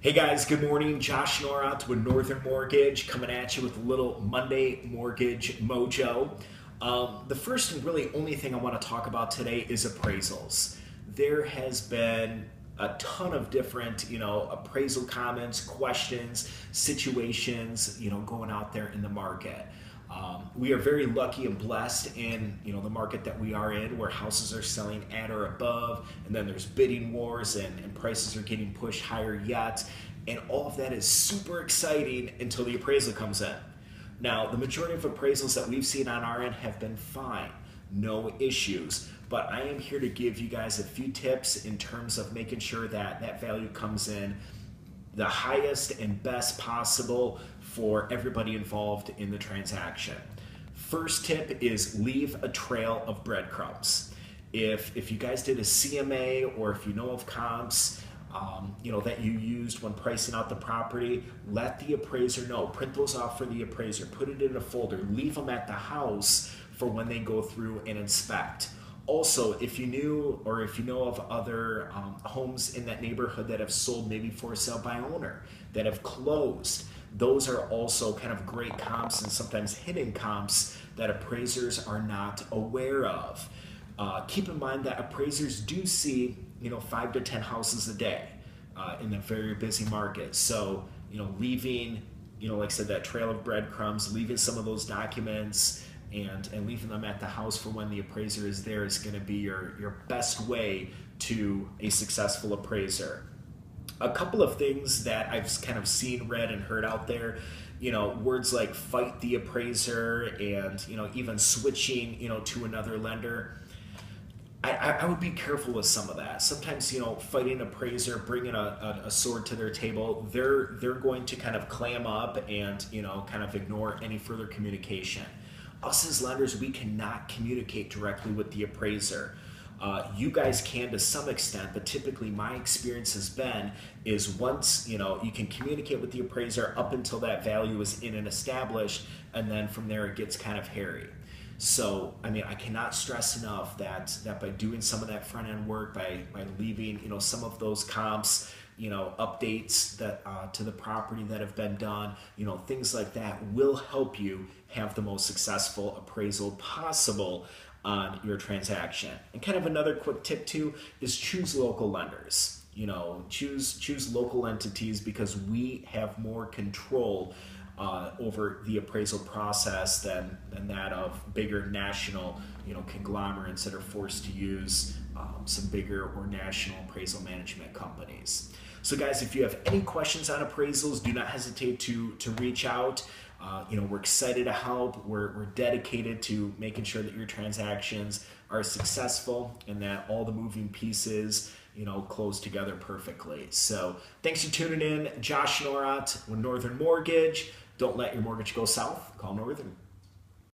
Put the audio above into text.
Hey guys, good morning. Josh Norrat with Northern Mortgage coming at you with a little Monday Mortgage Mojo. The first and really only thing I want to talk about today is appraisals. There has been a ton of different, appraisal comments, questions, situations, going out there in the market. We are very lucky and blessed in the market that we are in, where houses are selling at or above, and then there's bidding wars and prices are getting pushed higher yet, and all of that is super exciting until the appraisal comes in. Now, the majority of appraisals that we've seen on our end have been fine, no issues, but I am here to give you guys a few tips in terms of making sure that that value comes in the highest and best possible for everybody involved in the transaction. First tip is leave a trail of breadcrumbs. If you guys did a CMA, or if you know of comps that you used when pricing out the property, let the appraiser know. Print those off for the appraiser, put it in a folder, leave them at the house for when they go through and inspect. Also, if you knew or if you know of other homes in that neighborhood that have sold maybe for sale by owner, that have closed, those are also kind of great comps and sometimes hidden comps that appraisers are not aware of. Keep in mind that appraisers do see 5 to 10 houses a day in a very busy market. So leaving like I said, that trail of breadcrumbs, leaving some of those documents and leaving them at the house for when the appraiser is there is going to be your best way to a successful appraiser. A couple of things that I've kind of seen, read, and heard out there, words like fight the appraiser and even switching to another lender. I would be careful with some of that. Sometimes, fighting an appraiser, bringing a sword to their table, they're going to kind of clam up and kind of ignore any further communication. Us as lenders, we cannot communicate directly with the appraiser. You guys can to some extent, but typically my experience has been is once you can communicate with the appraiser up until that value is in and established, and then from there it gets kind of hairy. So I cannot stress enough that by doing some of that front end work, by leaving some of those comps, updates that to the property that have been done, things like that will help you have the most successful appraisal possible on your transaction. And kind of another quick tip too is choose local lenders. Choose local entities, because we have more control over the appraisal process than that of bigger national conglomerates that are forced to use some bigger or national appraisal management companies. So guys, if you have any questions on appraisals, do not hesitate to reach out. We're excited to help. We're dedicated to making sure that your transactions are successful and that all the moving pieces close together perfectly. So thanks for tuning in. Josh Norrat with Northern Mortgage. Don't let your mortgage go south. Call Northern.